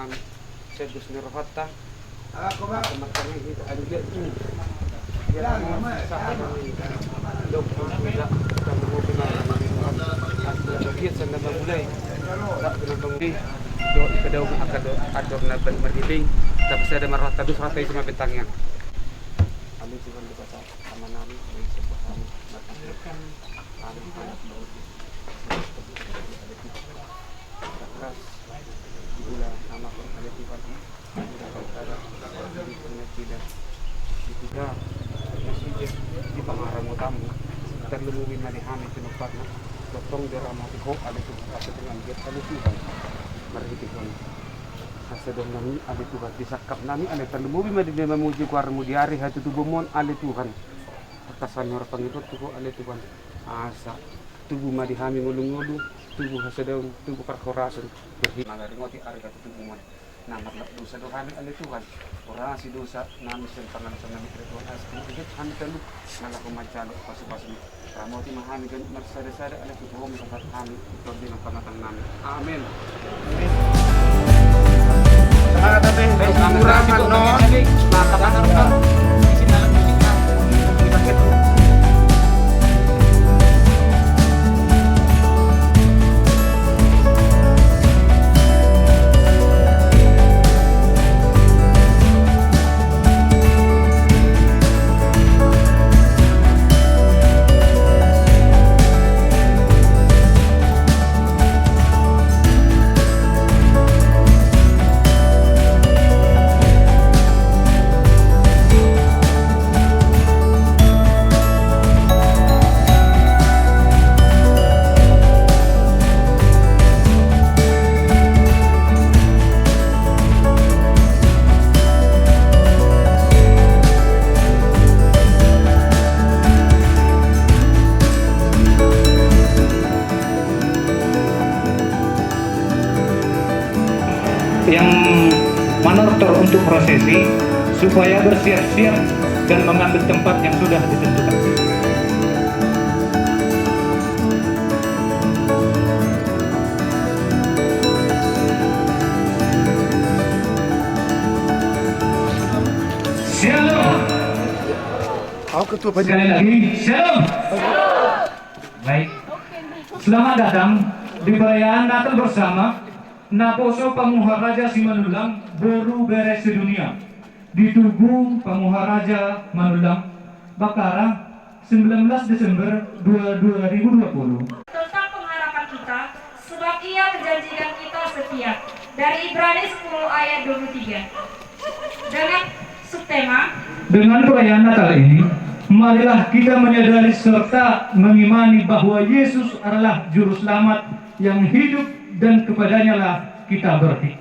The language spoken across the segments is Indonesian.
Imam Sedus Nirvata Matangnya itu anjir ya sahabat dok tidak kamu benar kita sana mulai tak benar do ikadaw akado ador na ban madibing tapos ada marah tadus ratay sa mabintangyan kami juga lupa sama namin may sebahan matangkan anak baut terus gula sama pun ada tiba ada tidak ketiga masih di pangarang tamu terlumuwi manihami tinupad na dotong deramati ko ada tu kasi dengan dia kalutuhan marhitikon hasadong nami ali Tuhan disakap nami ali terlumuwi madine memuji kuar mudiari hatu tubumon ali Tuhan atasan ora pangikut ko ali Tuhan asa tubuh madihami ngulu-ngulu tubuh hasadong tubuh karkorasan berhi mangaringoti ari hatu tubumon namat dosa dohani ali Tuhan ora si dosa nami sen pangalan nami Tuhan asli ikut kami telu nala kumacalo pasu-pasu ramoti mahami kan marsada-sada ala Tuhan tempat kami di pangatang nami amin tapi kurang non matakan yang manortor untuk prosesi supaya bersiap-siap dan mengambil tempat yang sudah ditentukan. Shalom. Sekali lagi, shalom. Baik. Selamat datang di perayaan Natal bersama Naposo Pamuharaja Simanulang Boru Beres Sedunia di Tugu Pamuharaja Manulang Bakara 19 Desember 2020 tentang pengharapan kita sebab Ia menjanjikan kita setia dari Ibrani 10 ayat 23 dengan subtema dengan perayaan Natal ini marilah kita menyadari serta mengimani bahwa Yesus adalah juru selamat yang hidup dan kepadanya lah kita berbakti.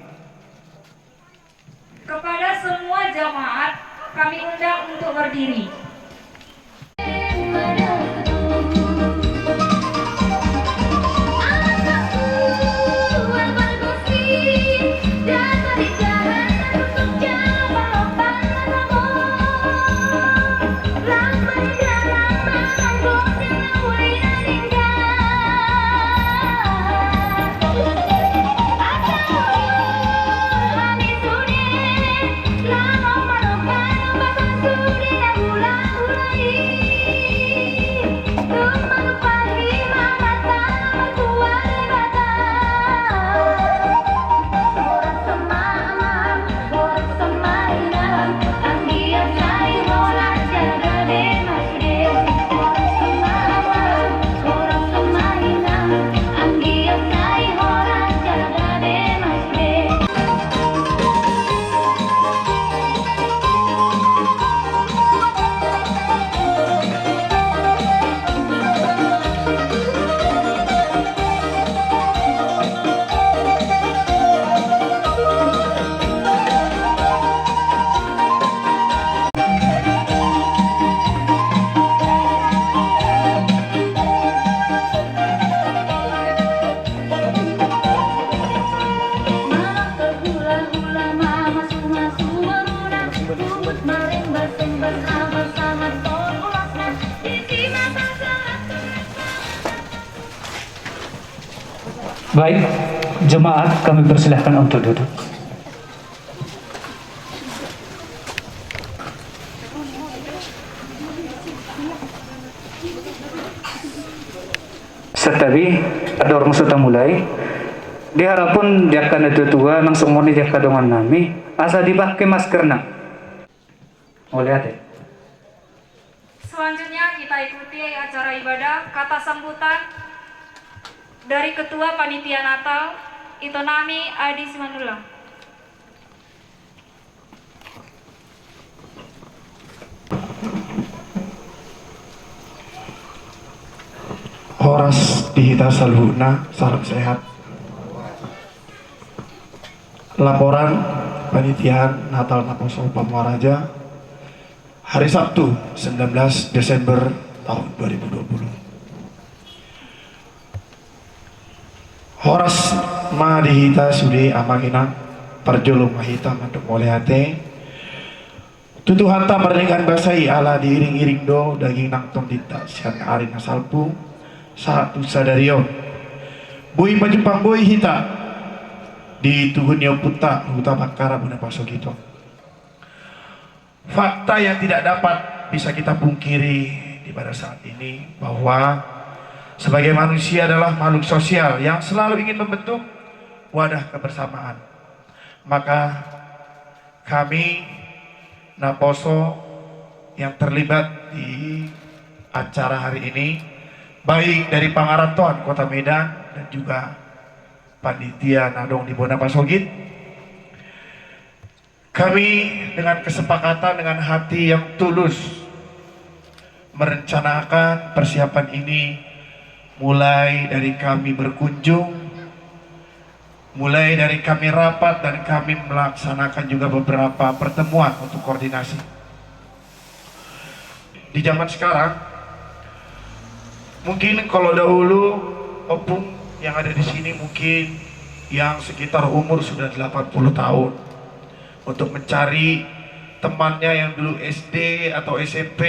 Kepada semua jamaat kami undang untuk berdiri. Baik, jemaat kami persilahkan untuk duduk. dorong sudah mulai. Diharapun dia akan ada tua nang semua dia kadongan nami asa dipakai masker nak. Oleh ate. Selanjutnya kita ikuti acara ibadah kata sambutan dari Ketua Panitia Natal Itonami Adi Simanullah. Horas dihita salhuna, salam sehat. Laporan Panitiaan Natal Naposo Pamuaraja hari Sabtu 19 Desember tahun 2020. Horas ma dihita sude amangina perjulung mahita manduk molehate tutu hanta pernikahan basai ala diiring-iring do daging nangtong dita sian arin asalpu satu sadario bui pajupang bui hita di Tugunyo Puta Huta Bangkara Bunda Paso gitu. Fakta yang tidak dapat bisa kita pungkiri di pada saat ini bahwa sebagai manusia adalah makhluk sosial yang selalu ingin membentuk wadah kebersamaan. Maka kami Naposo yang terlibat di acara hari ini, baik dari Pangaratoan Kota Medan dan juga Panitia Nadong di Bunda Pasogit, kami dengan kesepakatan dengan hati yang tulus merencanakan persiapan ini, mulai dari kami berkunjung, mulai dari kami rapat, dan kami melaksanakan juga beberapa pertemuan untuk koordinasi. Di zaman sekarang, mungkin kalau dahulu opung yang ada di sini mungkin yang sekitar umur sudah 80 tahun untuk mencari temannya yang dulu SD atau SMP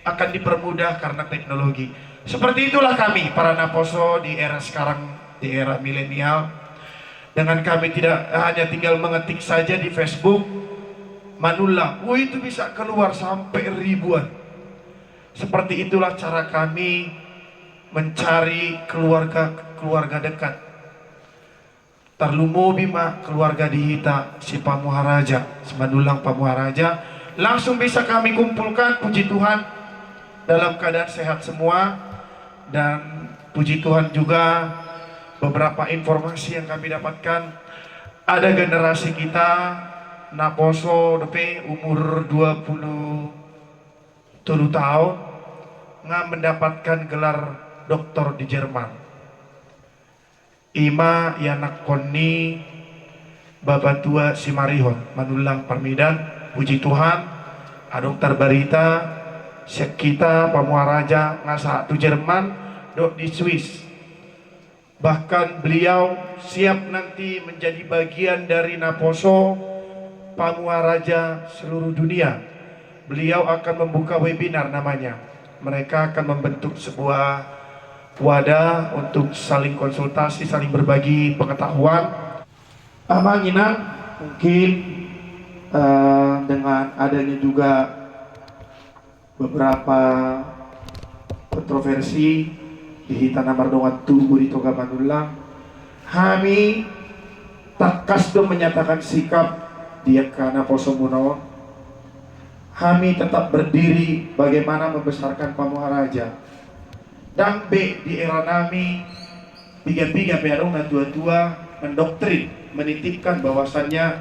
akan dipermudah karena teknologi. Seperti itulah kami para Naposo di era sekarang, di era milenial, dengan kami tidak hanya tinggal mengetik saja di Facebook Manulang, itu bisa keluar sampai ribuan. Seperti itulah cara kami mencari keluarga dekat. Tarlumo bima keluarga dihita si Pamuaraja, Semandulang Pamuaraja, langsung bisa kami kumpulkan, puji Tuhan, dalam keadaan sehat semua. Dan puji Tuhan juga beberapa informasi yang kami dapatkan, ada generasi kita Naposo DP umur 27 tahun nggak mendapatkan gelar doktor di Jerman. Ima yanak koni babatua Simarihon Manulang Parmidan, puji Tuhan dokter Barita siak kita Pamuaraja ngasa tu Jerman dok di Swiss. Bahkan beliau siap nanti menjadi bagian dari Naposo Pamuaraja seluruh dunia. Beliau akan membuka webinar namanya. Mereka akan membentuk sebuah wadah untuk saling konsultasi, saling berbagi pengetahuan. Amanginan mungkin dengan adanya juga beberapa kontroversi di Hitana Mardongan Tubuh di Toga Manulang, kami takas do menyatakan sikap dia karena Poso Muno. Kami tetap berdiri bagaimana membesarkan Pamuaraja. Dan B di era nami tiga-tiga perong dan tua-tua mendoktrin, menitipkan bahwasannya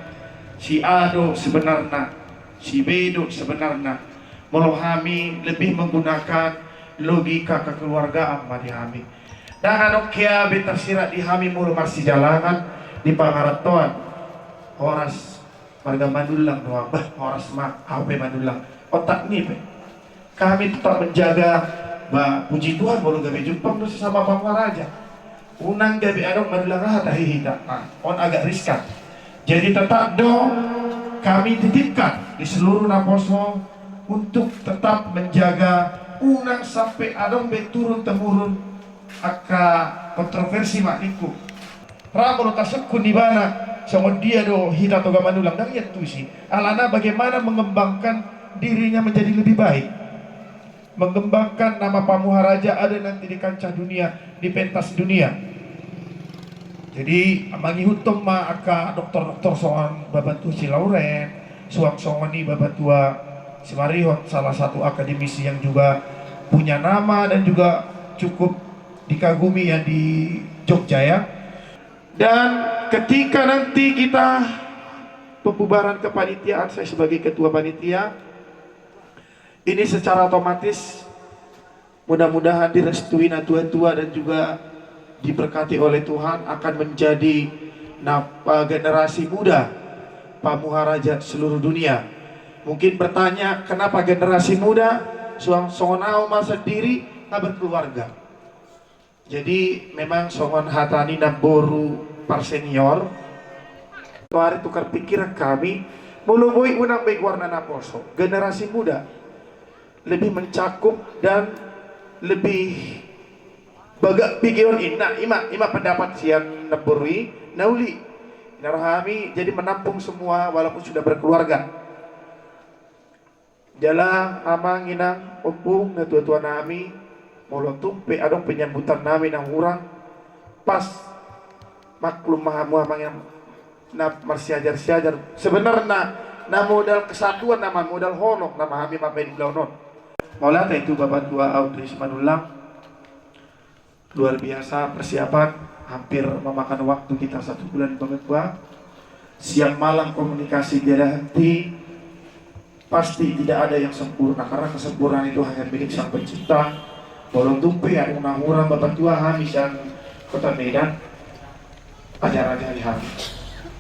si A do sebenarnya, si B do sebenarnya. Melohami lebih menggunakan logika kekeluargaan madihami. Dan anok kia be tersirat di hami mulu marsi jalanan di Pangaratoan. Horas marga Manulang doang, horas mak HP Manulang. Otak nih be. Kami tetap menjaga puji Tuhan baru gabi jumpang do sesama Pamuaraja. Unang gabi adong Manulang hata hihita. On agak riskan. Jadi tetap do kami titipkan di seluruh Naposo untuk tetap menjaga unang sampai adong be turun temurun aka kontroversi makniku. Ramon tasuk kunibana sama dia do hita toga Manulang dan ya tuh sih. Alana bagaimana mengembangkan dirinya menjadi lebih baik. mengembangkan nama Pamuharaja ada nanti di kancah dunia, di pentas dunia. Jadi mangi hutum ma aka dokter-dokter soan babantu si Lauren, suang songoni babatua si Marihot, salah satu akademisi yang juga punya nama dan juga cukup dikagumi ya di Jogja ya. Dan ketika nanti kita pembubaran kepanitiaan, saya sebagai ketua panitia, ini secara otomatis mudah-mudahan direstui tua-tua dan juga diberkati oleh Tuhan akan menjadi generasi muda Pamuharaja seluruh dunia. Mungkin bertanya, kenapa generasi muda? Songonau masa sendiri tak berkeluarga. Jadi memang songon hatani naboru par senior. Hari tukar pikiran kami, mulubui unang baik warna naposo. Generasi muda lebih mencakup dan lebih bagak pikiran ima pendapat siang naborui nauli narahami, jadi menampung semua walaupun sudah berkeluarga. Jala amang inang opung na tua-tua nami molo tumpe adong penyambutan nami nang urang pas maklum mahamu amang yang na marsiajar sebenarnya na modal kesatuan nama modal honok nama kami mapen launon. Maulata itu Bapak Tua Audrey Simanulang, luar biasa persiapan, hampir memakan waktu kita 1 bulan Bapak Tua. Siang malam komunikasi tiada henti. Pasti tidak ada yang sempurna karena kesempurnaan itu hanya milik Sang Pencipta. Bolong tumpe ada unang-urang Bapak Tua Hamis yang Kota Medan, ajar-ajar hari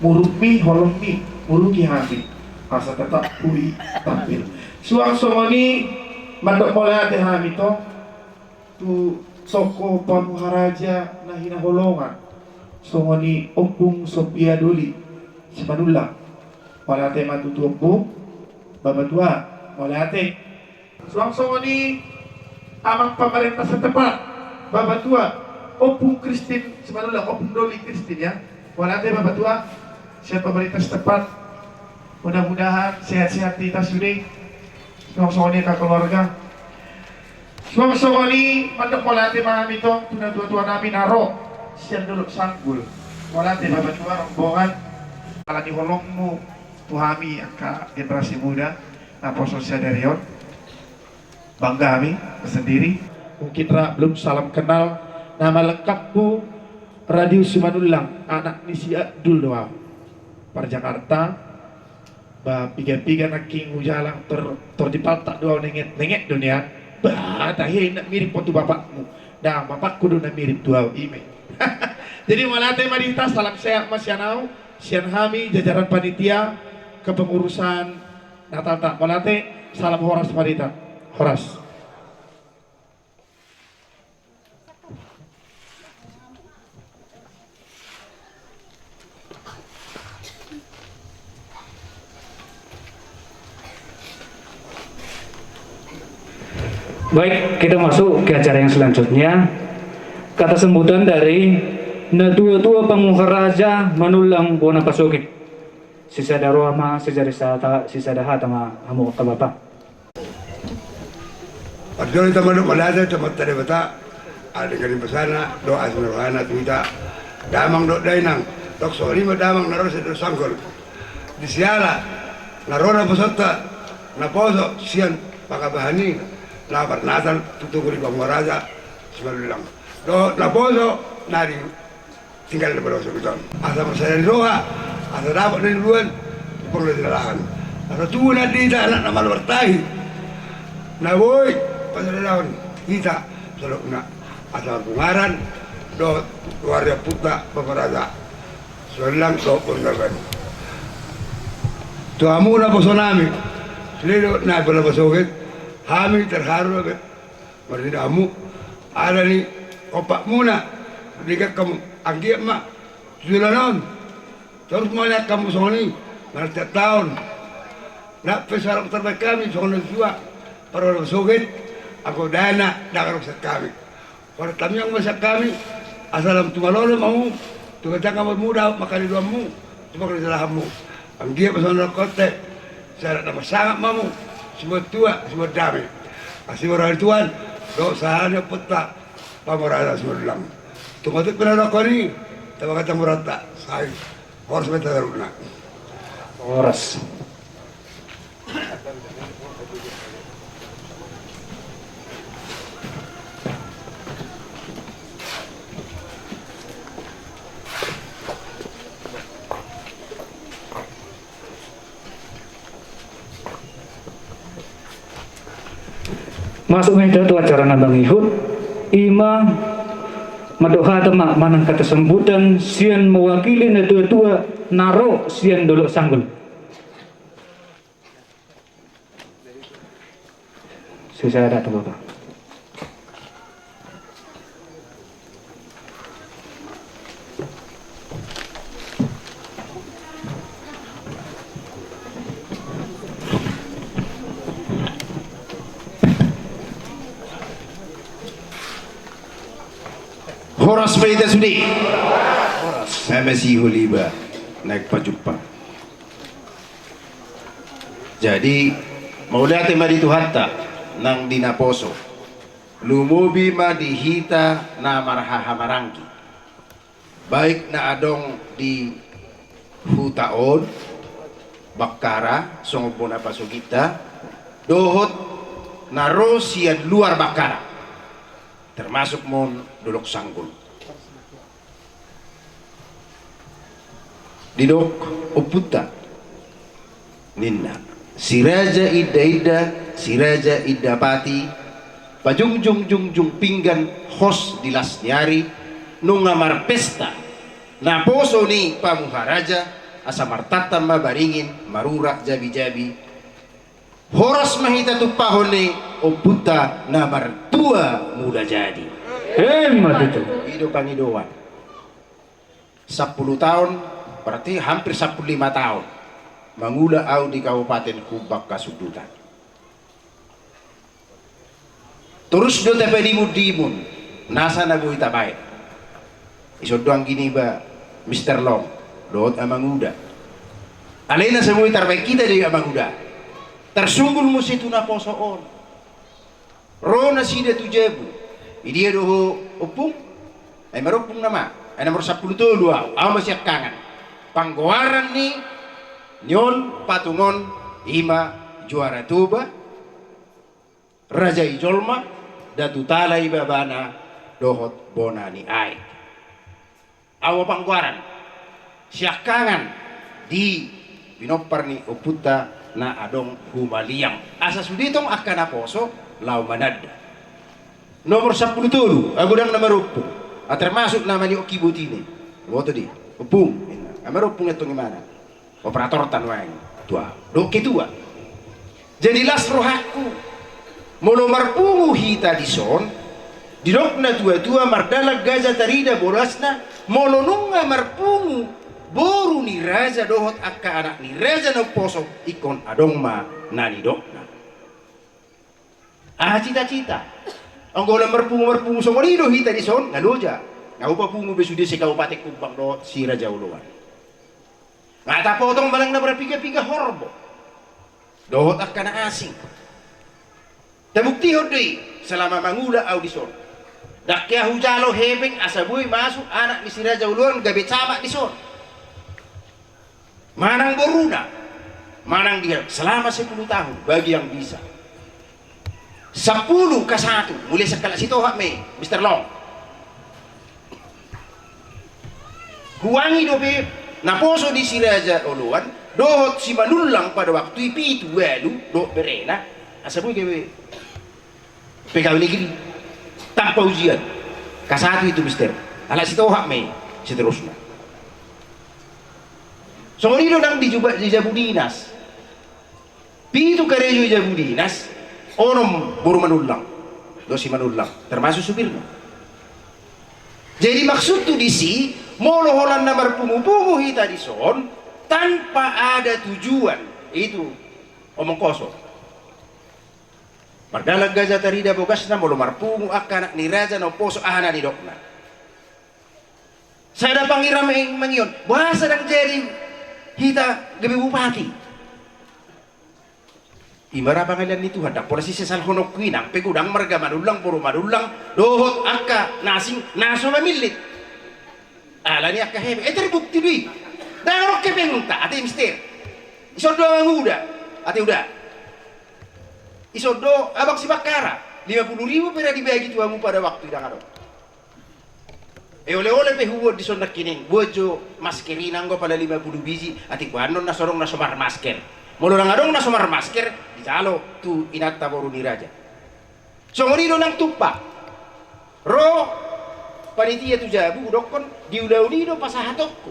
Murukmi holongmi muruki hati asa tetap hui tampil suang somoni mandok mulai hati hami to tu toko Pamuharaja nahina holongan somoni opung Sophia Duli Simanullang mulai hati matutu opung Bapak Tua mulai hati suang somoni amang pemerintah setempat Bapak Tua opung Kristin Simanullang opung Doli Kristin ya mulai hati Bapak Tua siap pemerintah setempat, mudah-mudahan sehat-sehat di tas yudi. Songoni ke keluarga. Songoni mandok molati mahami to, tuna tua-tua nami naro, siap dulu sanggul. Molati Bapak Tua rombongan, ala di holongmu, tuhami angka generasi muda, napo sosial darion. Bangga kami sendiri. Mungkin belum salam kenal, nama lengkapku Radio Simanullang, anak Nisi Abdul doang. Par Jakarta ba piga-piga naking ujalang terdipaltak dua nengek dunia bah tahi nak mirip foto bapakmu dah bapakku nak mirip dua ime. Jadi malate marita salam sehat Mas Yanau sian hami jajaran panitia kepengurusan Natal tak malate salam horas marita horas. Baik, kita masuk ke acara yang selanjutnya. Kata sambutan dari Natua-tua Pamuharaja Manulang Bona Pasukit. Sisa darwa ma sisa dahata ma hamu kabapa. Pagdolo ita manuk malasa ita matari bata. Ada kali pasana doa semerhana tuita. Damang do dainang. Tok sori ma damang narosa do sangkol. Di siala narona pasota naposo sian pakabahani. Lapar Natal tutuguri Pamuharaja Simanullang. Do laposo nari tinggal di Baroso Biton. Asa persayaan roha, asa dapat dari duluan, perlu dilalakan. Asa tuna dita anak nama bertahi. Nah boy, pasal daun kita selalu nak asa bungaran do keluarga putra Pamuharaja Simanullang do purnakan. Tuamu na posonami, seliru na bola pasokit. Kami terharu agak berdidamu ada nih opak muna dekat kamu anggiat mak sudah non terus melihat kamu soni nanti tahun nak pesarap terbaik kami soni tua para sogit aku dana dalam rusak kami para tamu yang masak kami asalam tumalolo mau tuh kamu muda makan duamu cuma kalau salahmu anggiat pesona kote saya nama sangat mamu semua tua, semua damai. Asimura tuan, do sahana putta pamorada sulang. Tumatik pinana ko ni, tabakata murata, say, horse beta daruna. Oras. Masuk ngayon itu acara nabang ihud ima madoha tema manang kata sambutan sian mewakili na tua-tua naro sian dolo sanggul saya ada tuh bapak. Horas ba ita sudi? Saya masih huliba nagpajumpa. Jadi maulihat mari hatta nang dinaposo. Lumubi ma dihita na marhahamarangki. Baik na adong di hutaon, bakara, sungguh na pasugita, dohot na rosian luar bakara. Termasuk mon dulok sanggul. Didok uputa ninna siraja siraja ida pati pajung pinggan hos dilas nyari nungamar pesta na poso ni pamuharaja asa martatan mabaringin marura jabi horas mahita tupahon ni uputa na martua muda jadi Hemat itu. hidup pangidoan 10 tahun berarti hampir 15 tahun mangula au di Kabupaten Kubak Kasudutan. Terus do tepe dimun nasa nagu itabay. Isodoang gini ba Mr. Long doot amang uda. Alena sa mo itarbay kita di amang uda. Tersunggul mo situ na posoon. Rona sida tujebu. Idia do upung ay marupung nama. Ay nomor 10 dua. Aw masyak kangan. Panggoaran ni nyon patungon ima juara tuba raja ijolma datu talay babana dohot bonani ay awa pangguaran siakangan di pinopar ni uputa na adong humaliang asa suditong akan aposo lau manad nomor 10 tulu agudang namarupong termasuk nama ni okibutini woto di upung amarupong itong imana operator tanwang tua dok ketua jadilah rohaku mono marpungu hita di son didokna tua mardalag gaza tarida borasna mono nunga marpungu boru ni raja dohot akka anak ni raja no poso ikon adongma nani dokna cita-cita ang gola marpungu somorido hita di son ngaloja ngaupa pungu besudi si Kabupaten Kubak do si Raja Uluan ngata potong balang na berpiga-piga horbo dohot akan asing temuktihod di selama mangula audison dakya hujalo hebeng asabuy masuk anak ni si Raja Uluan gabi sama di son manang boruna manang dia selama 10 tahun bagi yang bisa 10 ke 1 mulai sekala sitoha me Mr. Long huangi dobe naposo di si Raja Uluan dohot si manulang pada waktu itu walu do berena asabuy gawe pegawai negeri tanpa ujian kasatu itu mister ala sitoha me seterusnya songorido nang di jabu dinas pitu karejo jabu dinas onom buru manulang do si manulang termasuk supirnya jadi maksud tu disi moloholan na marpungu-pungu hita di son tanpa ada tujuan itu omong kosong mardalag gaza tarida bogasna molo marpungu anak ni raja no poso ahana di dokna saya ada pangiram mangion bahasa dang jadi hita gabi bupati Imara pangalian itu hendak polisi sesal honok kuinang pegudang marga madulang puro madulang dohot akka nasing naso mamilit ala ni akka hebe terbukti dui darok ke pengta ati mister isodo ang uda ati uda isodo abang si bakara 50.000 pera dibagi tuamu pada waktu idang ado oleh-oleh pehuwo di sondak kining bojo maskerina nggo pada 50 biji ati kuanon na sorong na somar masker molo nang adong na somar masker di calo tu inatta boru ni raja songorido nang tupa ro panitia tu jabu dokon diudah-unido pasahatokku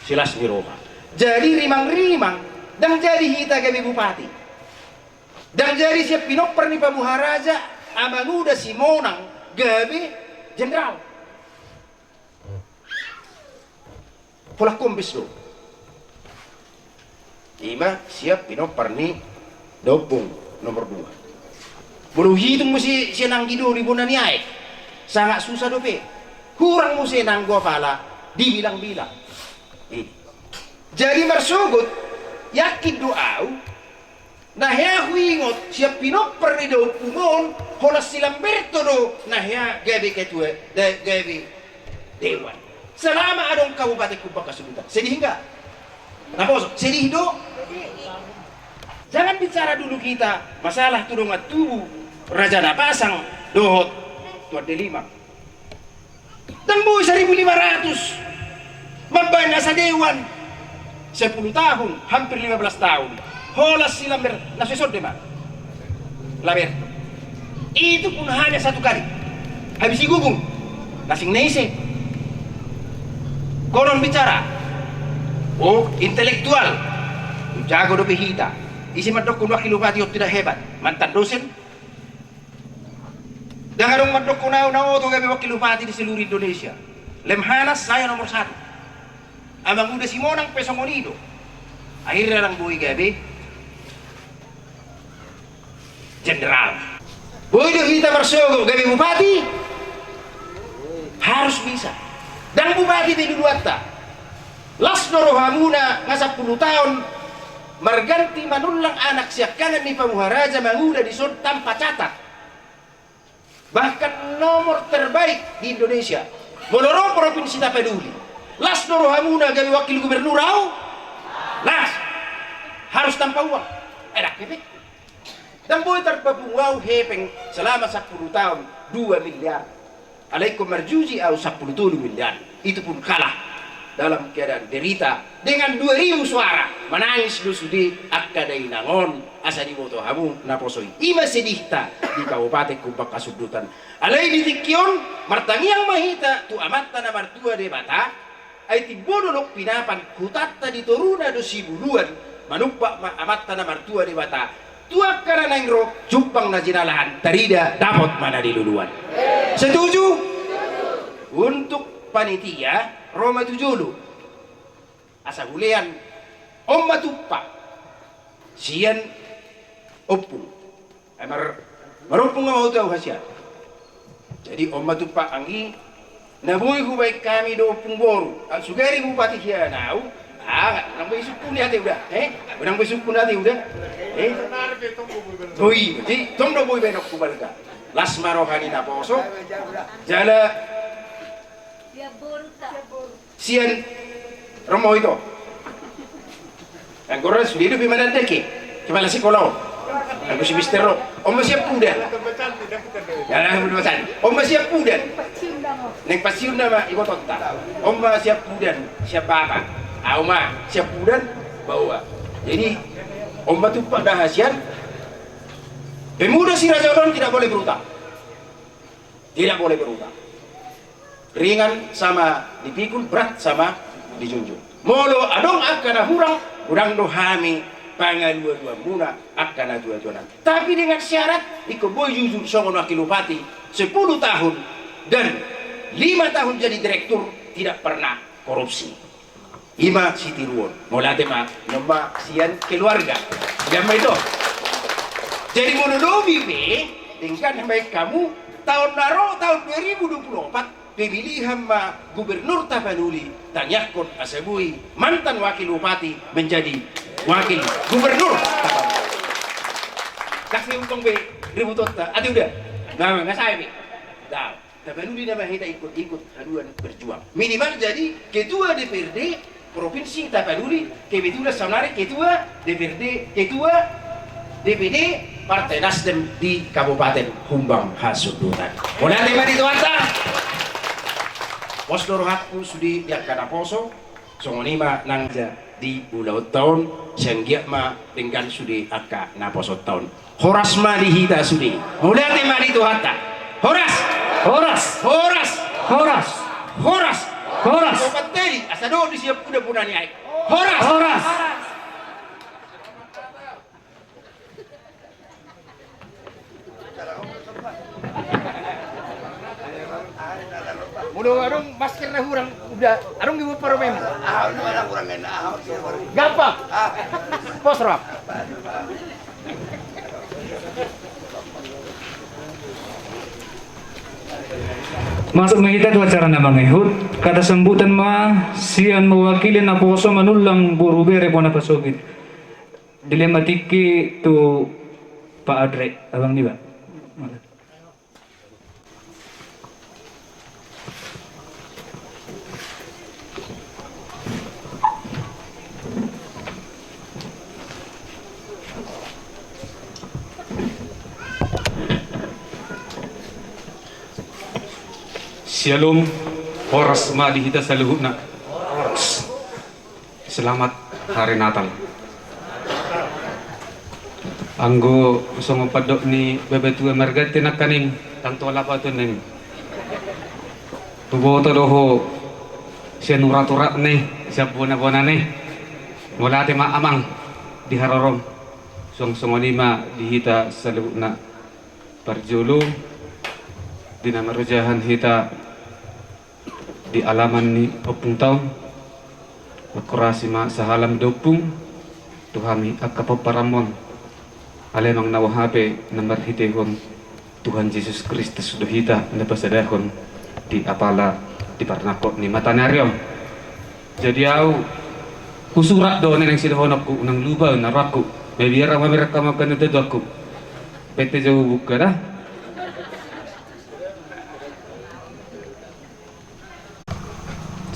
silas miroha jadi rimang-rimang dan jadi hita gabi bupati dan jadi siap pinopper ni pamuharaja amang udah si monang gabi jenderal pola kombes lo ima siap pinopper ni dopung nomor 2 bulu hitung mesti senang gido di bonani aek sangat susah dope kurang mesti nang gua pala dibilang-bilang jadi marsugut yakin doau nah ya huingot siap pinopper ni dopungon holas silamberto do nah ya gabi ketua gabi dewan selama adong kabupaten Kubang Kasudutan sedih enggak nah bos sedih do jangan bicara dulu kita masalah tudungan tubuh Raja Napasang dohot tuan delima dan boy 1.500 membana sa dewan 10 tahun hampir 15 tahun holas silamber nasesod de laber itu pun hanya 1 kali habis igugung nasing neise konon bicara oh intelektual jago do pihita isi madok kun wakil bupati tidak hebat mantan dosen dan adong madok kunau to gabi wakil bupati di seluruh Indonesia Lemhanas saya nomor 1 amang udah simonang pesongonido akhirnya lang buhi gabi jenderal buhi do hita marsogo gabi bupati harus bisa dan bupati di duduatta las dorohamuna nga 10 tahun marganti manulang anak siap kanan ni pamuharaja manguda di sud tanpa catat bahkan nomor terbaik di Indonesia menurut provinsi tak peduli las dorohamuna gabi wakil gubernur las harus tanpa uang enak kepek dan boy terpapungau hepeng selama 10 tahun 2 miliar alaikum marjuji au 10 miliar itu pun kalah dalam keadaan derita dengan 2.000 suara menangis dusudi akkadai nangon asa di moto hamu naposoi ima sedihta di Kabupaten Kubang Kasudutan alai di tikion martangiang mahita tu amatta na martua de bata ay tibodolok pinapan kutatta di toruna do sibuluan manuppa amatta na martua de bata tuak karena ingro jumpang na jinalahan tarida dapat mana diluluan setuju untuk panitia Roma tujulu asa hulean omma tuppa sian opung marupung nga mau tahu hasil jadi omma tuppa anggi nabuhi ko baik kami do opung boru sugari bupati hiya nau nang bay sukun hati udah nang bay sukun hati udah boy jadi tong do boy benok kubalga las marohani na poso jala sian romo itu ang koras di hidup iman deki kepala sekolah aku si Mister Ro om siap pudan ya betul om siap pudan neng pasiun nama ikut total om siap pudan siap apa Oma siap pudan bawa jadi om tu pada hasian pemuda si Raja Odon tidak boleh berutang ringan sama dipikul berat sama dijunjung molo adong akana hurang do hami pangalua-dua muna akana dua-duanan tapi dengan syarat iko boy jujur songon wakil bupati 10 tahun dan 5 tahun jadi direktur tidak pernah korupsi ima sitiruon molate ma nomba sian keluarga gamma itu jadi monodomi be dengan baik kamu tahun 2024 pemilihan gubernur Tapanuli tanyakon asabui mantan wakil bupati menjadi wakil gubernur Tapanuli. Kasih umpang be ributot ta, ati udah. Nggak saya be. Dah, Tapanuli nama kita ikut haduan berjuang. Minimal jadi ketua DPRD Provinsi Tapanuli, kebetulan sebenarnya ketua DPRD, ketua DPD Partai Nasdem di Kabupaten Humbang Hasudutan. Mulai tema di tuanta. Pos dorohatku sudi diakana poso, songonima nangja di Pulau Tahun, senggiak ma dengan sudi akka naposo tahun. Horas ma dihita sudi. Mulai tema di tuanta. Horas, Horas, horas, Horas, horas. Horas, Opat tadi, asa do di siap kuda punani ai. Horas. Horas. Udah arung masker na hurang udah arung ibu paromem. Ah, ano man kurang na ah. Gampang. Pos rap. Masuk mengita tu acara na mangihut, kata sambutan sian mewakili na poso manulang buru bere pona pasogit. Dilematiki tu Pak Adre, abang ni ba? Shalom, horas ma dihita sa luhut na. Selamat Hari Natal. Anggo gusto padok ni bebetu emergente na kaning tanto wala pa ito ning. Tuboto doho siya nuratura ni siya buona ni. Wala ti maamang di hararom. Song-songonima dihita sa luhut na. Parjolo dinamarujahan hita di alaman ni opung taon makurasi ma sa halam dopung tuhami at kapaparamon alemang nawahape na marhitehon Tuhan Yesus Kristus dohita na pasadahon di apala di parnako ni Matanaryo. Jadi au kusurat doon ng silahon ako ng lubaw na rako may biyara mamiraka makanadado ako pete jauh buka dah.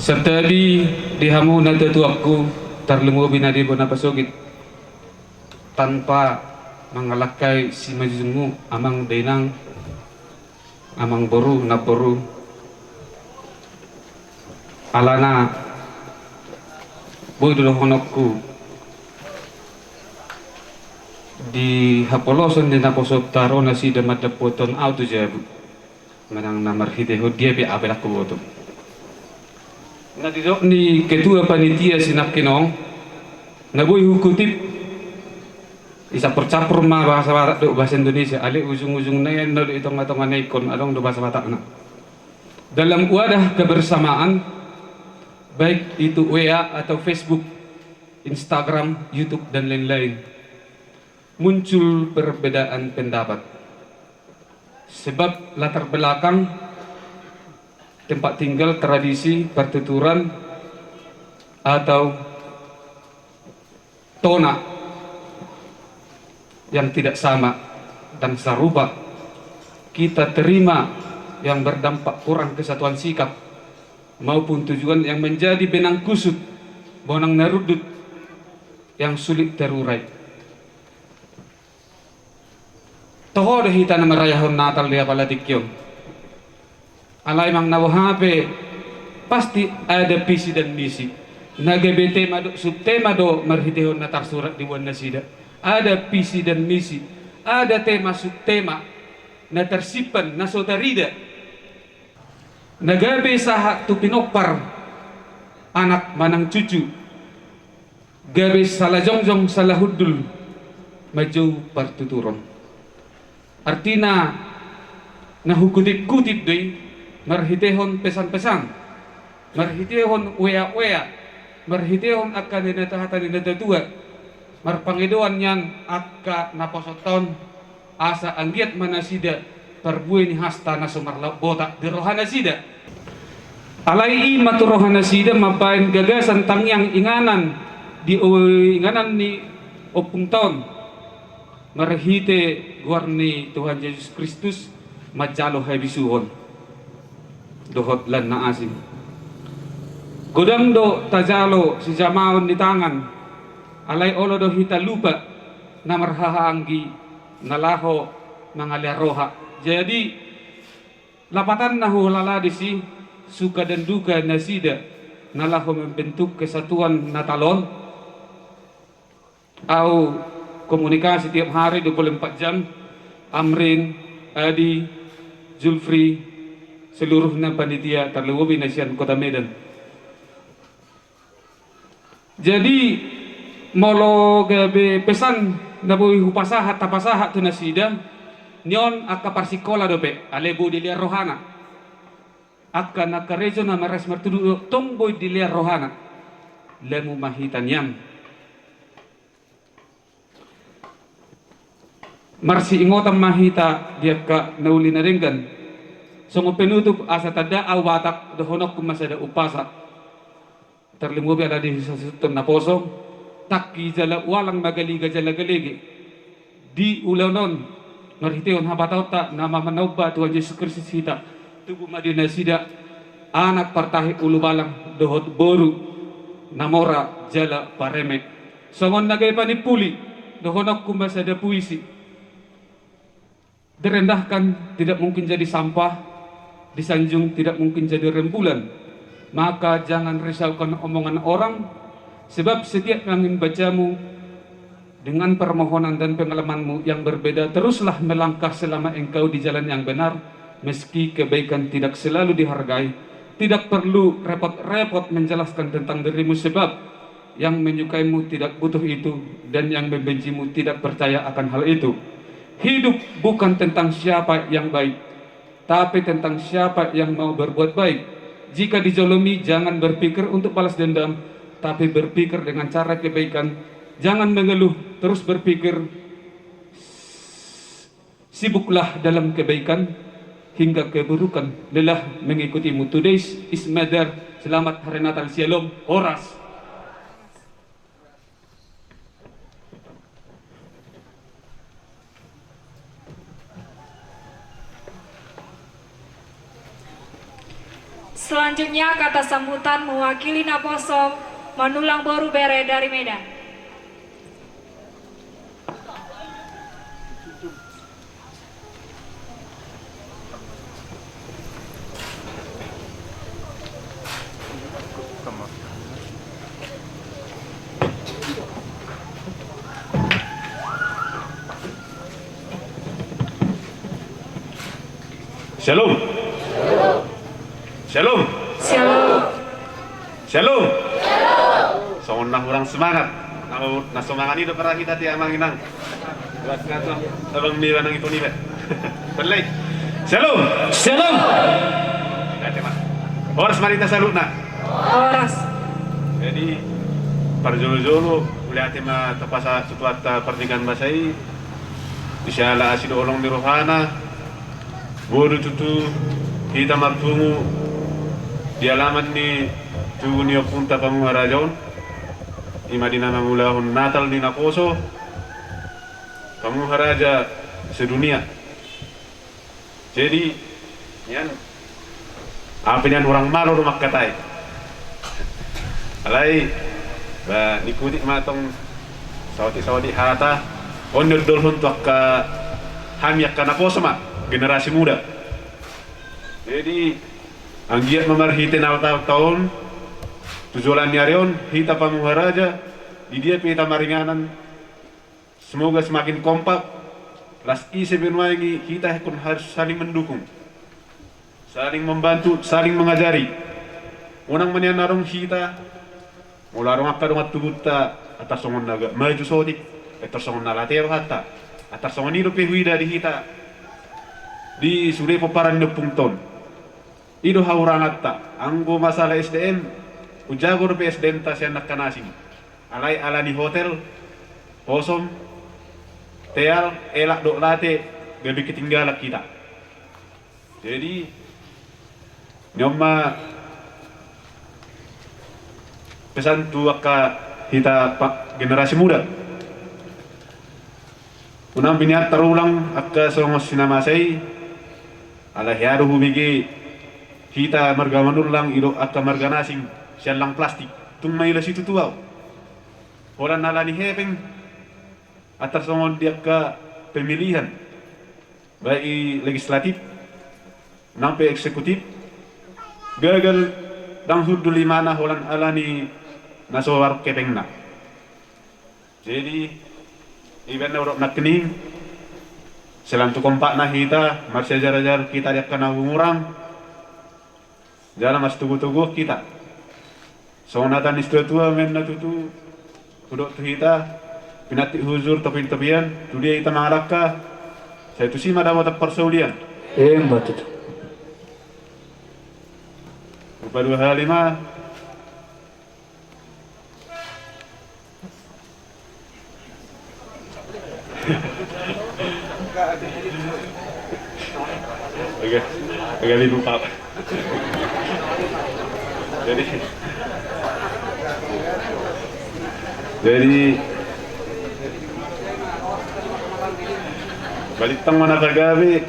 Serta di hamu na aku tarlungo binadi na pasugit tanpa mengalakay si majungu amang denang amang boru na boru alana boy dulu honokku di hapoloson din ako so taro na si damadapoton auto jabu manang namar hideho dia be abelak ko boto. Nadidok ni ketua panitia sinapkinong naboy hukutip isa percampur ma bahasa Batak do bahasa Indonesia ali ujung-ujung na yan do itong ikon adong do bahasa Batak na dalam wadah kebersamaan baik itu WA atau Facebook, Instagram, YouTube dan lain-lain muncul perbedaan pendapat sebab latar belakang tempat tinggal, tradisi, pertuturan atau tona yang tidak sama dan serupa kita terima yang berdampak kurang kesatuan sikap maupun tujuan yang menjadi benang kusut bonang narudut yang sulit terurai. Toho dehita na marayahon Natal dia pala dikyong alay mang nawahape pasti ada visi dan misi nagabe tema do subtema do marhitehon na tarsurat di buwan nasida ada visi dan misi ada tema subtema na tersimpan na sotarida nagabe saha tu pinopar anak manang cucu gabe salah jongjong salah hudul maju partuturon artina na hukutip-kutip doy marhitehon pesan-pesan marhitehon wea-wea marhitehon akka ninatahatan ninatatua marpangidoan yan akka naposoton asa anggiat manasida perbuih ni hasta na sumarlaw botak di rohana sida alai i maturohana sida mapain gagasan tangyang inganan di nganan ni opung taon marahite guarni Tuhan Yesus Kristus majalo hay bisuhon dohot lan na asin godang do tajalo si jamaon ni tangan alay olo do hita lupa na marhahaanggi nalaho mga roha. Jadi lapatan na hulala di si suka dan duka nasida nalaho membentuk kesatuan natalon au komunikasi tiap hari 24 jam. Amrin, Adi, Zulfri, seluruhnya panitia terlebih nasian Kota Medan. Jadi molo gabe pesan na boy hupasahat tapasahat tu nasida nyon akka parsikola dope alebo dilia rohana akka nakarejo na mares martudu tomboy dilia rohana lemu mahitan yang marsi ingotam mahita dia ka nauli na ringgan so penutup asa tada awatak dohonok kumasada upasa terlimubi ada di sasutun na poso takki jala walang magaliga jala galigi di ulanon marhiteon habatauta nama manauba Tuhan Yesus Kristus hita tubuh madina sida anak partahi ulu balang dohot boru namora jala pareme songon nagay panipuli dohonok kumasada puisi direndahkan tidak mungkin jadi sampah disanjung tidak mungkin jadi rembulan maka jangan risaukan omongan orang sebab setiap yang membacamu dengan permohonan dan pengalamanmu yang berbeda, teruslah melangkah selama engkau di jalan yang benar, meski kebaikan tidak selalu dihargai. Tidak perlu repot-repot menjelaskan tentang dirimu sebab yang menyukaimu tidak butuh itu dan yang membencimu tidak percaya akan hal itu. Hidup bukan tentang siapa yang baik, tapi tentang siapa yang mau berbuat baik. Jika dijolimi, jangan berpikir untuk balas dendam, tapi berpikir dengan cara kebaikan. Jangan mengeluh, terus berpikir. Sibuklah dalam kebaikan hingga keburukan lelah mengikutimu. Today's is Mother. Selamat Hari Natal. Shalom. Horas. Selanjutnya kata sambutan mewakili Naposo Manulang Boru Bere dari Medan. Shalom. Shalom. Shalom. Shalom. Songon nah orang semangat. Nah semangat itu para kita tiap manginang. Buat kata abang ni nang itu ni be. Belai. Shalom. Shalom. Horas marita salutna. Horas. Jadi parjolo-jolo ulihat ma tapasa tutuata pernikahan basai. Insyaallah asid olong di rohana. Bodo tutu kita martumu di alaman ni tugunio punta pamungarajon imadina mangulahun Natal di Naposo pamungaraja sedunia. Jadi yan apa yang orang malu rumah katai alai ba nikuti matong saudi hata onur dolhun tuak ka hamiak ka Naposo ma generasi muda. Jadi anggiat memarhitin tahun tujuan nyarion hita pamuharaja di dia pita maringanan semoga semakin kompak las isi benwangi kita pun harus saling mendukung saling membantu saling mengajari unang menyanarong hita mularong akadong atubuta atas songon naga maju sodik atas songon nalatero hatta atas songon ido pehuida di hita di suri paparan nepung ton ido haurangata anggo masalah SDM ujago rupi SDM ta siya nakanasing alay alani hotel posom teal elak dok late gabi ketinggalan kita. Jadi nyoma pesan tua ka kita generasi muda. Unang biniat tarulang akka somos sinamasay ala hiaru humigi kita marga manulang ilo akka marga nasing sialang plastik tung may lasi tutuaw. Wala nala ni hepeng atas somon dia ka pemilihan baik legislatif nampe eksekutif gagal dang hudu limana holan ala ni nasowar kepeng na. Jadi iban na urok nakening selam tu kompak na hita marsya jar kita dia kena umurang jalan mas tugu kita so natan istutua men na tutu tudok tu hita pinati huzur topin-topian tu dia kita mangalaka saya tu sima dapat persaulian Betul. rupa 2 agak lupa. Jadi balitang mana kagabi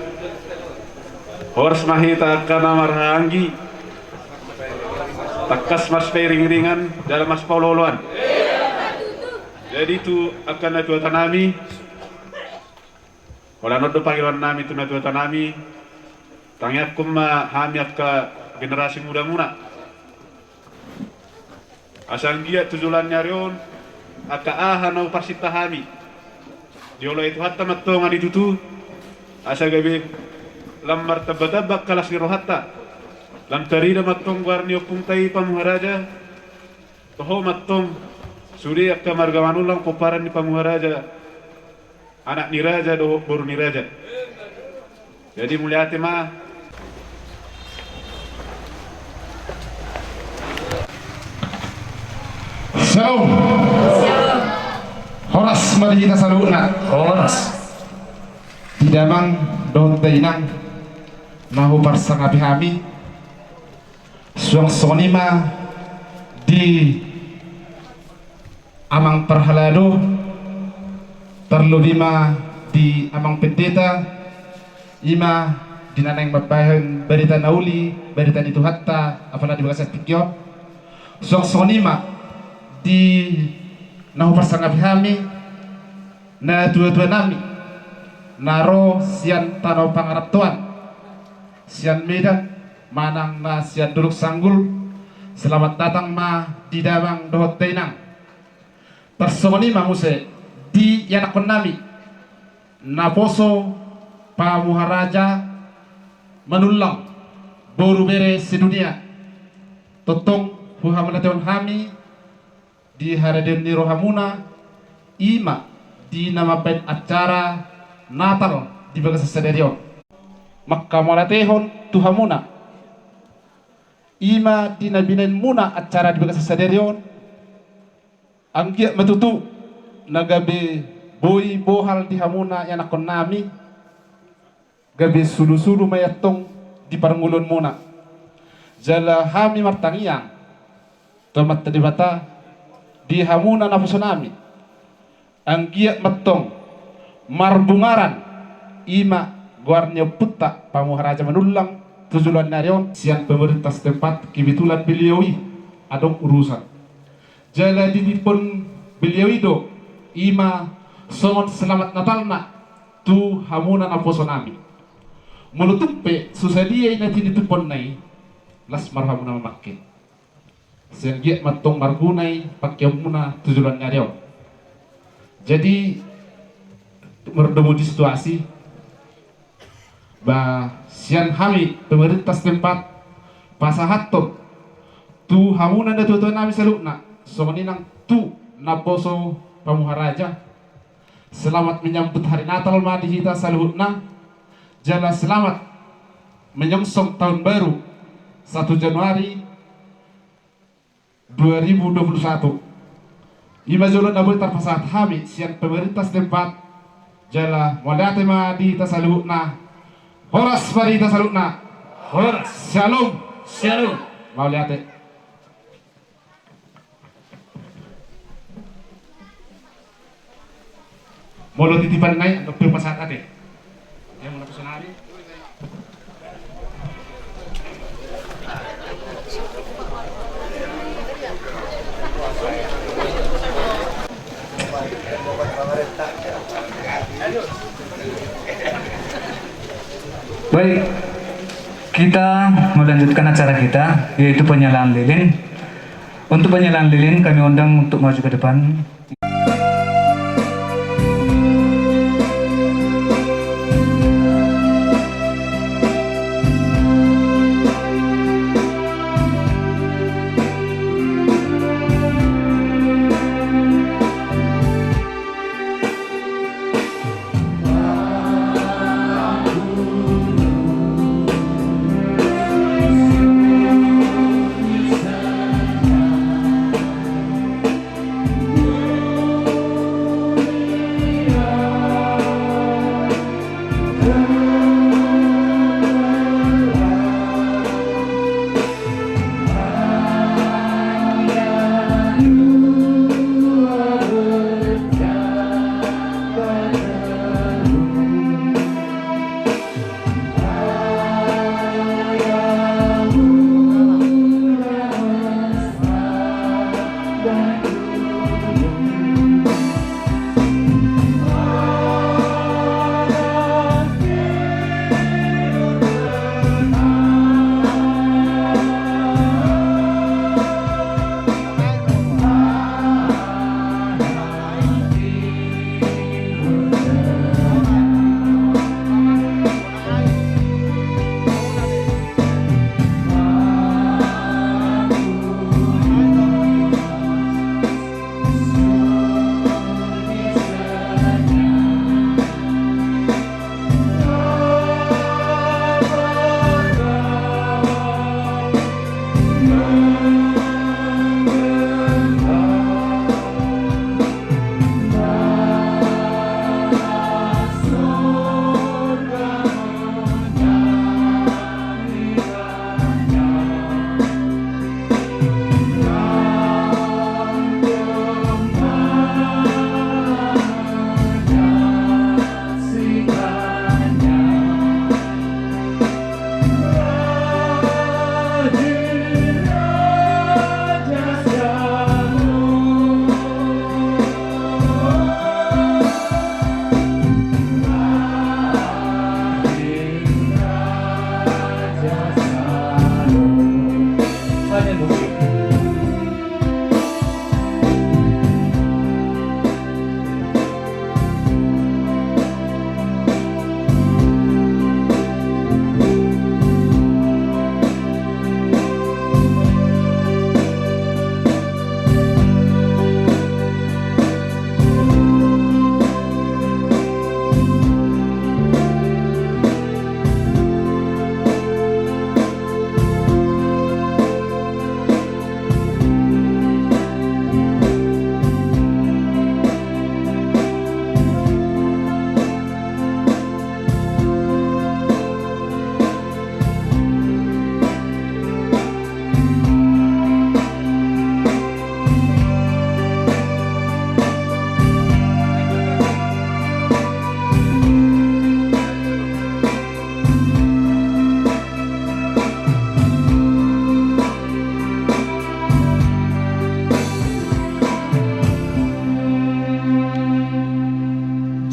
hors mahita kana marhangi takas mas pering-ringan dalam mas pauloloan. Jadi itu akan natua tanami wala no do panggilan nami tu natua tanami tangiap kuma hamiak ka generasi muda muna asal dia tujulannya rion aka ahana parsita hami diola itu hatta mattonga ditutu asa gabe lamar tabatabak kalas ni rohatta lam tarida mattong warni opungtai pamuharaja toho mattong suri akka marga manulang poparan ni pamuharaja anak ni raja do baru ni raja. Jadi mulia hati mah Shalom. Horas mari kita saluna. Horas. Tidak mang don tainang nahu parsangapi hami suang sonima di amang perhalado terlebih di amang pendeta ima dinaneng babahan berita nauli berita itu hatta apalagi bahasa tikyo suang sonima di nahu parsangapi hami na dua-dua nami naro sian tanau pangarap tuan sian medan manang na sian duluk sanggul selamat datang ma di damang dohot tenang tersoni ma muse di yanakon nami naposo pamuharaja manulang boru bere sedunia totong huhamanateon hami di haraden ni rohamuna ima di nama bait acara Natal di Bagasa Saderion maka malatehon tuhamuna ima di nabinen muna acara di Bagasa Saderion anggia matutu nagabe boy bohal di hamuna yang akon nami gabe sulu-sulu mayatong di parangulon muna jala hami martangiang tomat tadibata di hamuna napuso nami anggia matong marbungaran ima guarnya putta pamuharaja manulang tujuan narion siang pemerintah setempat kibitulan beliaui adong urusan jala didipun beliaui do ima songot selamat natalna tu hamuna na poso nami mulutupe susadia ina tinitupon nai las marhamuna mamakin senggiat matong margunai pakyamuna tujuan narion jadi bertemu di situasi bah sian hami pemerintah setempat pasahato tu hamuna na tutuan nami salukna somaninang tu naposo pamuharaja selamat menyambut hari Natal madi kita saluhutna jala selamat menyongsong tahun baru 1 Januari 2021 ima jolo nabul tarpasahat hami sian pemerintah setempat jala modate madi kita saluhutna horas madi kita saluhutna horas shalom Shalom. mau lihat Molo titipan naik untuk pasat ate. Yang mana pesan hari? Baik, kita melanjutkan acara kita, yaitu penyalaan lilin. Untuk penyalaan lilin kami undang untuk maju ke depan.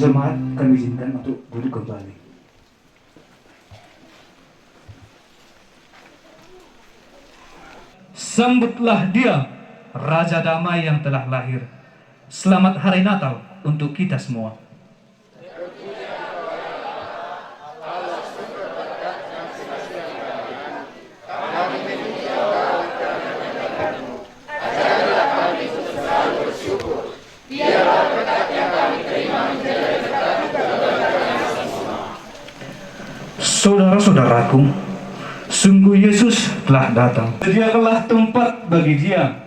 Jemaat kami izinkan untuk duduk kembali. Sambutlah dia, Raja Damai yang telah lahir. Selamat Hari Natal untuk kita semua. Saudara-saudaraku, sungguh Yesus telah datang. Sediakanlah tempat bagi Dia,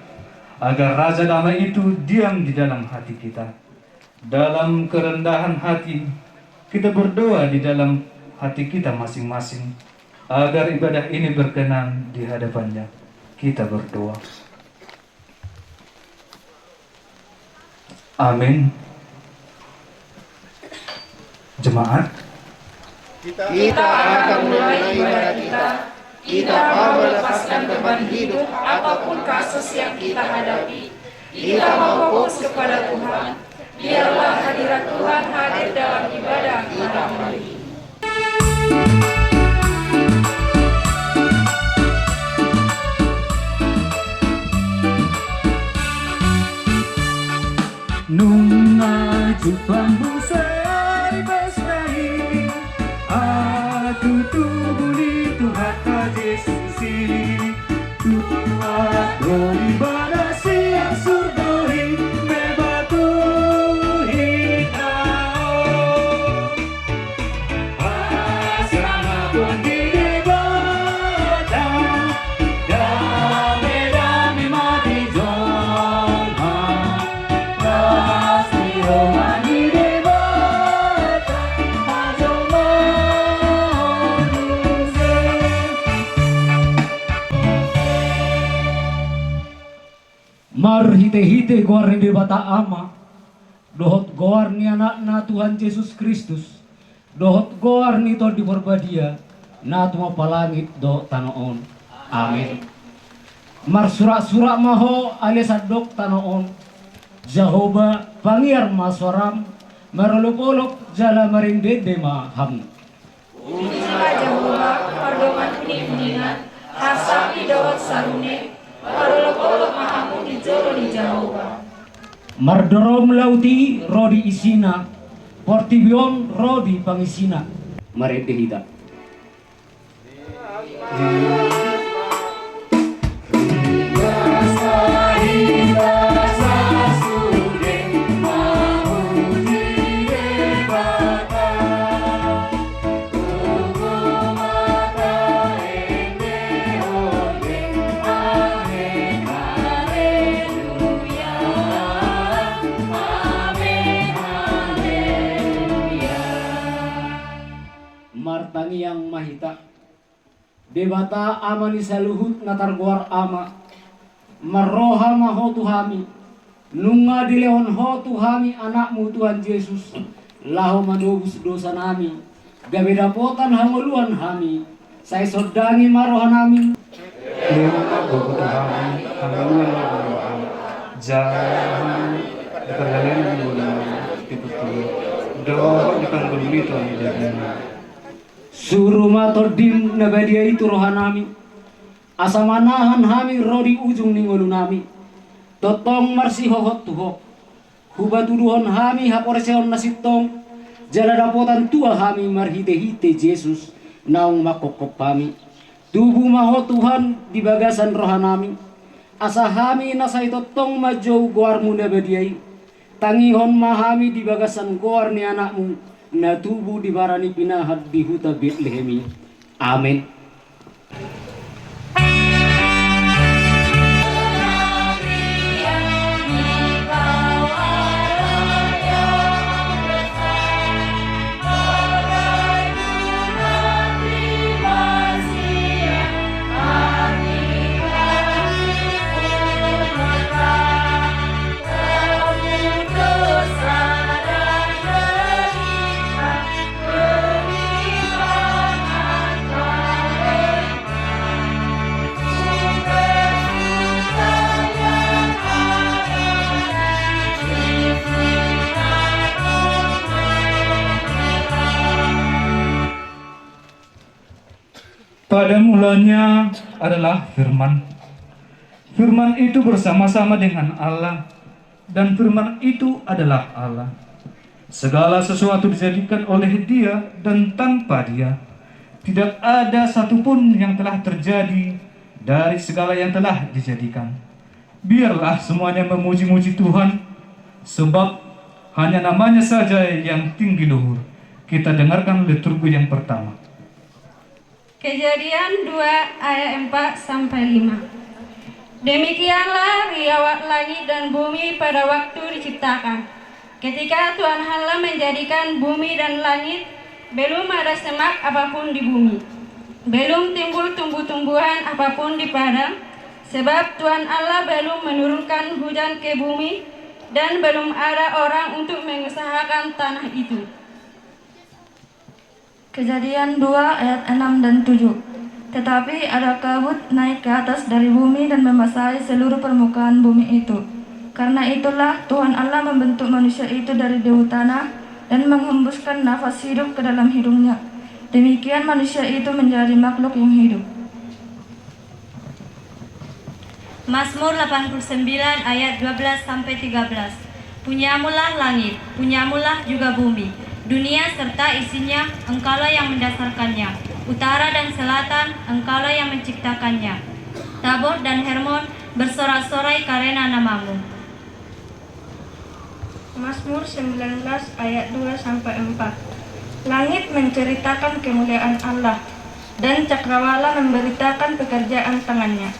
agar Raja Damai itu diam di dalam hati kita. Dalam kerendahan hati, kita berdoa di dalam hati kita masing-masing, agar ibadah ini berkenan di hadapan-Nya. Kita berdoa. Amin. Jemaat, Kita akan mulai ibadah kita. Kita mau melepaskan beban hidup apapun kasus yang kita hadapi. Kita mau fokus kepada Tuhan. Biarlah hadirat Tuhan hadir dalam ibadah kita kali ini. nung ngajupang busay basnahi, atu tubuli Tuhan ka Jesus Tuhan roli banasi ang surdohi mebatu hitao asama pun di debata dame mati joma pasti romani debata ajoma Mar hite-hite goar ni bata ama, dohot goar ni anak na Tuhan Yesus Kristus, dohot goar ni to di berbadia, na tuma palangit do tanoon. Amin. Mar surak-surak maho alisadok tanoon, Jehovah pangiar maswaram, marolok-olok jala marindede maham. Pujilah Jehovah, perdoman unik-unikan, asapi dohot sarune, parolok-olok mahamu di jolo di Jehovah. Mardorom lauti rodi isina, portibion rodi pangisina. Mari dihita. Martangi yang mahita debata amani saluhut natarguar ama marroha maho tuhami nunga dilehon ho tuhami anakmu Tuhan Yesus lahu manubus dosa nami gabedapotan hamuluan hami saya sodangi maroha nami lewat gogo tuhami hamuluan lawan jalan dikandalena bulan tipu-tipu doa dikandalena Tuhan jadi suruh matoddim nabadia itu rohanami asamanahan hami rodi ujung ningolu nami totong marsi hohot tuho hubatuduhon hami haporseon nasitong jala dapotan tua hami marhite-hite Yesus naung makokop kami tubuh maho Tuhan di bagasan rohanami asa hami nasai totong majau goarmu nabadiai tangihon mahami di bagasan goar ni anakmu na tubuh di barani pinahad di huta Betlehemi. Amin. Pada mulanya adalah firman. Firman itu bersama-sama dengan Allah dan firman itu adalah Allah. Segala sesuatu dijadikan oleh Dia dan tanpa Dia tidak ada satupun yang telah terjadi dari segala yang telah dijadikan. Biarlah semuanya memuji-muji Tuhan sebab hanya namanya saja yang tinggi luhur. Kita dengarkan liturgi yang pertama. Kejadian 2 ayat 4-5. Demikianlah riwayat langit dan bumi pada waktu diciptakan. Ketika Tuhan Allah menjadikan bumi dan langit, belum ada semak apapun di bumi. Belum timbul tumbuh-tumbuhan apapun di padang, sebab Tuhan Allah belum menurunkan hujan ke bumi dan belum ada orang untuk mengusahakan tanah itu. Kejadian 2 ayat 6 dan 7. Tetapi ada kabut naik ke atas dari bumi dan membasahi seluruh permukaan bumi itu. Karena itulah Tuhan Allah membentuk manusia itu dari debu tanah dan menghembuskan nafas hidup ke dalam hidungnya. Demikian manusia itu menjadi makhluk yang hidup. Mazmur 89 ayat 12-13. Punyamulah langit, punyamulah juga bumi, dunia serta isinya, engkaulah yang mendasarkannya. Utara dan selatan, engkaulah yang menciptakannya. Tabor dan Hermon bersorak-sorai karena namamu. Mazmur 19 ayat 2-4. Langit menceritakan kemuliaan Allah, dan cakrawala memberitakan pekerjaan tangannya.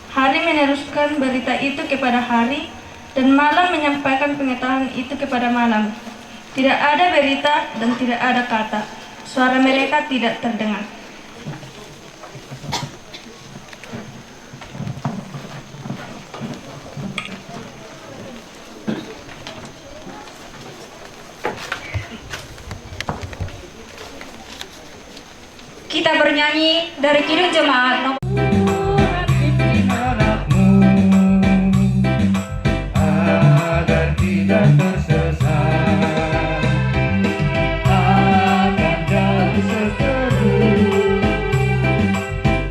Hari meneruskan berita itu kepada hari, dan malam menyampaikan pengetahuan itu kepada malam. Tidak ada berita dan tidak ada kata. Suara mereka tidak terdengar. Kita bernyanyi dari Kidung Jemaat nomor agar tidak tersesat, akan jauh seseru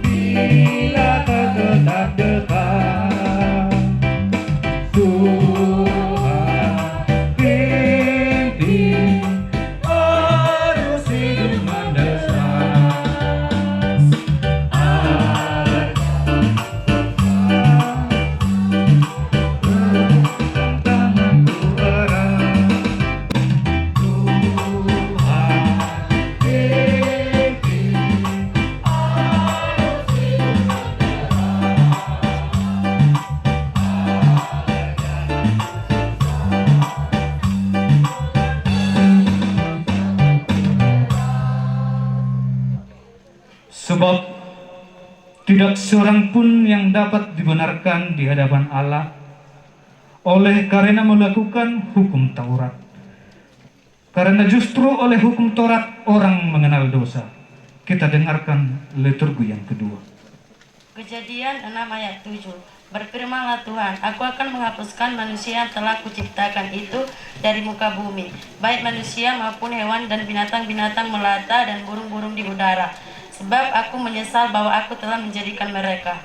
bila kau tetap dekat. Tuhan pimpin arus hidup mendesak. Sebab tidak seorang pun yang dapat dibenarkan di hadapan Allah oleh karena melakukan hukum Taurat. Karena justru oleh hukum Taurat orang mengenal dosa. Kita dengarkan liturgi yang kedua. Kejadian 6 ayat 7. Berfirmanlah Tuhan, aku akan menghapuskan manusia yang telah kuciptakan itu dari muka bumi, baik manusia maupun hewan dan binatang-binatang melata dan burung-burung di udara. Sebab aku menyesal bahwa aku telah menjadikan mereka.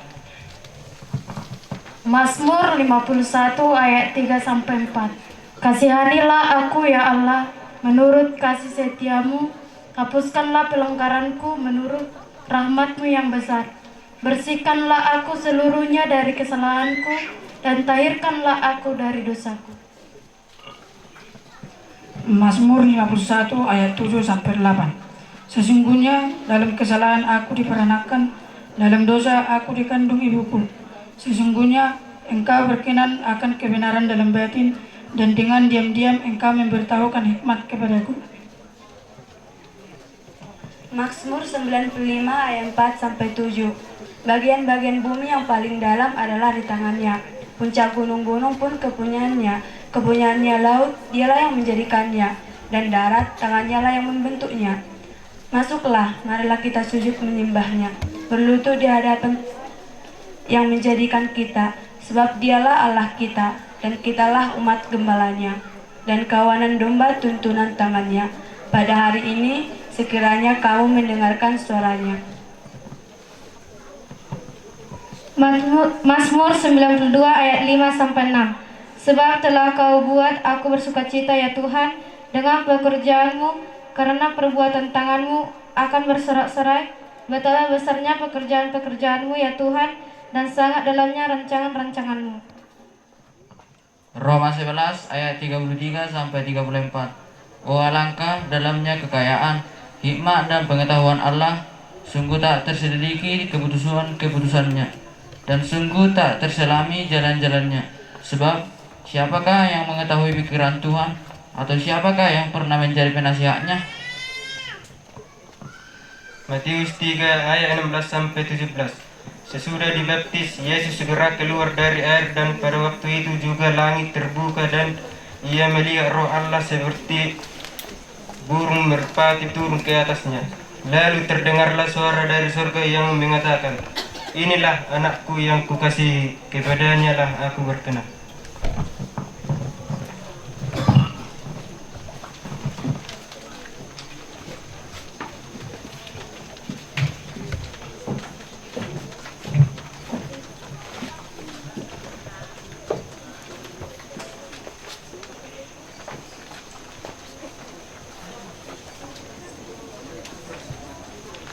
Mazmur 51 ayat 3-4. Kasihanilah aku ya Allah, menurut kasih setiamu, hapuskanlah pelanggaranku menurut rahmatmu yang besar. Bersihkanlah aku seluruhnya dari kesalahanku, dan tahirkanlah aku dari dosaku. Mazmur 51 ayat 7-8. Sesungguhnya dalam kesalahan aku diperanakan, dalam dosa aku dikandung ibuku. Sesungguhnya engkau berkenan akan kebenaran dalam batin, dan dengan diam-diam engkau memberitahukan hikmat kepadaku. Mazmur 95 ayat 4-7. Bagian-bagian bumi yang paling dalam adalah di tangannya. Puncak gunung-gunung pun kepunyaannya. Kepunyaannya laut, dialah yang menjadikannya. Dan darat, tangannya lah yang membentuknya. Masuklah, marilah kita sujud menyembahnya, berlutut di hadapan yang menjadikan kita, sebab dialah Allah kita, dan kitalah umat gembalanya, dan kawanan domba tuntunan tangannya. Pada hari ini, sekiranya kamu mendengarkan suaranya. Mazmur 92 ayat 5-6. Sebab telah kau buat aku bersukacita ya Tuhan, dengan pekerjaanmu, karena perbuatan tanganmu akan bersorak-sorai. Betapa besarnya pekerjaan-pekerjaanmu ya Tuhan, dan sangat dalamnya rancangan-rancanganmu. Roma 11 ayat 33-34. Oh alangkah dalamnya kekayaan, hikmat dan pengetahuan Allah. Sungguh tak terselidiki keputusan-keputusannya, dan sungguh tak terselami jalan-jalannya. Sebab siapakah yang mengetahui pikiran Tuhan? Atau siapakah yang pernah menjadi penasihatnya? Matius 3 ayat 16-17. Sesudah dibaptis, Yesus segera keluar dari air, dan pada waktu itu juga langit terbuka dan ia melihat Roh Allah seperti burung merpati turun ke atasnya. Lalu terdengarlah suara dari surga yang mengatakan, inilah anakku yang kukasihi, kepadanya lah aku berkenan.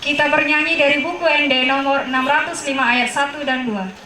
Kita bernyanyi dari buku ND nomor 605 ayat 1 dan 2.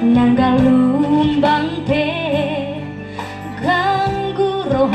Nanggalumbang pe ganggu roh